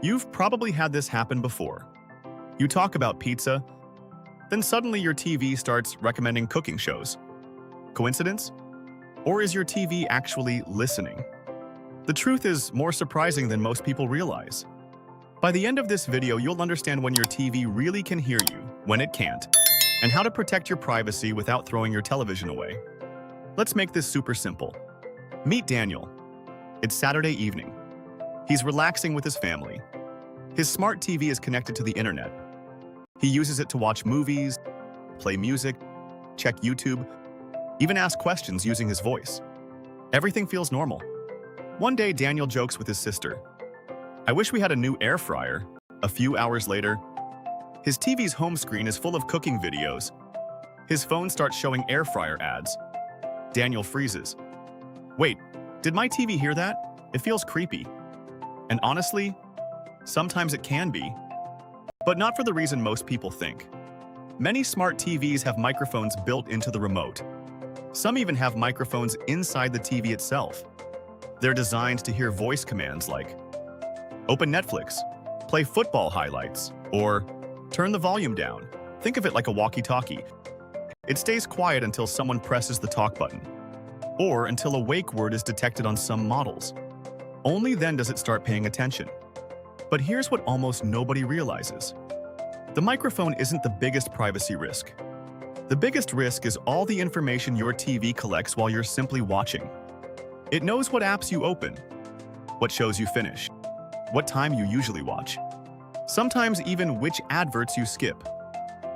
You've probably had this happen before. You talk about pizza, then suddenly your TV starts recommending cooking shows. Coincidence? Or is your TV actually listening? The truth is more surprising than most people realize. By the end of this video, you'll understand when your TV really can hear you, when it can't, and how to protect your privacy without throwing your television away. Let's make this super simple. Meet Daniel. It's Saturday evening. He's relaxing with his family. His smart TV is connected to the internet. He uses it to watch movies, play music, check YouTube, even ask questions using his voice. Everything feels normal. One day, Daniel jokes with his sister, "I wish we had a new air fryer." A few hours later, his TV's home screen is full of cooking videos. His phone starts showing air fryer ads. Daniel freezes. "Wait, did my TV hear that? It feels creepy." And honestly, sometimes it can be, but not for the reason most people think. Many smart TVs have microphones built into the remote. Some even have microphones inside the TV itself. They're designed to hear voice commands like, "Open Netflix," "Play football highlights," or "Turn the volume down." Think of it like a walkie-talkie. It stays quiet until someone presses the talk button, or until a wake word is detected on some models. Only then does it start paying attention. But here's what almost nobody realizes. The microphone isn't the biggest privacy risk. The biggest risk is all the information your TV collects while you're simply watching. It knows what apps you open, what shows you finish, what time you usually watch, sometimes even which adverts you skip.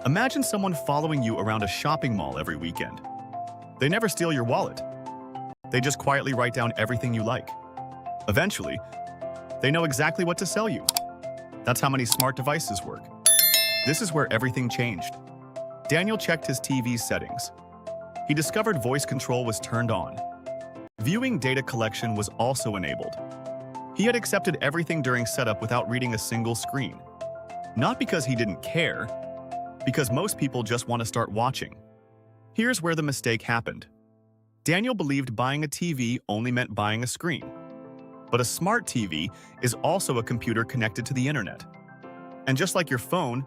Imagine someone following you around a shopping mall every weekend. They never steal your wallet. They just quietly write down everything you like. Eventually, they know exactly what to sell you. That's how many smart devices work. This is where everything changed. Daniel checked his TV's settings. He discovered voice control was turned on. Viewing data collection was also enabled. He had accepted everything during setup without reading a single screen. Not because he didn't care, because most people just want to start watching. Here's where the mistake happened. Daniel believed buying a TV only meant buying a screen. But a smart TV is also a computer connected to the internet. And just like your phone,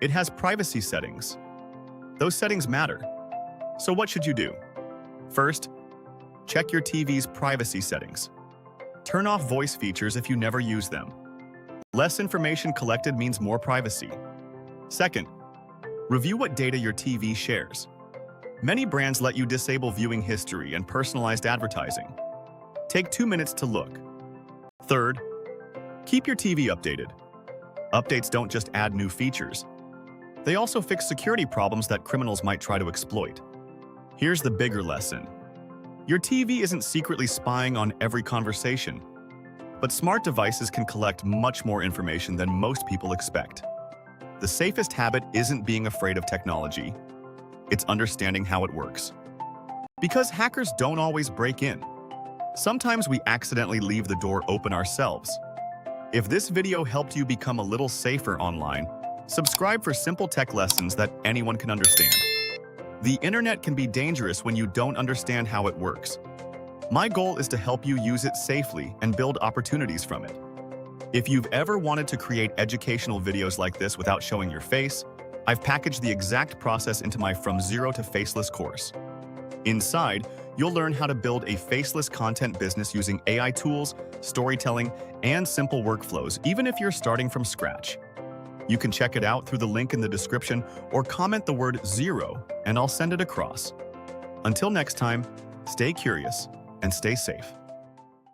it has privacy settings. Those settings matter. So what should you do? First, check your TV's privacy settings. Turn off voice features if you never use them. Less information collected means more privacy. Second, review what data your TV shares. Many brands let you disable viewing history and personalized advertising. Take 2 minutes to look. Third, keep your TV updated. Updates don't just add new features. They also fix security problems that criminals might try to exploit. Here's the bigger lesson. Your TV isn't secretly spying on every conversation, but smart devices can collect much more information than most people expect. The safest habit isn't being afraid of technology. It's understanding how it works. Because hackers don't always break in. Sometimes we accidentally leave the door open ourselves. If this video helped you become a little safer online, subscribe for simple tech lessons that anyone can understand. The internet can be dangerous when you don't understand how it works. My goal is to help you use it safely and build opportunities from it. If you've ever wanted to create educational videos like this without showing your face, I've packaged the exact process into my From Zero to Faceless course. Inside, you'll learn how to build a faceless content business using AI tools, storytelling, and simple workflows, even if you're starting from scratch. You can check it out through the link in the description or comment the word zero and I'll send it across. Until next time, stay curious and stay safe.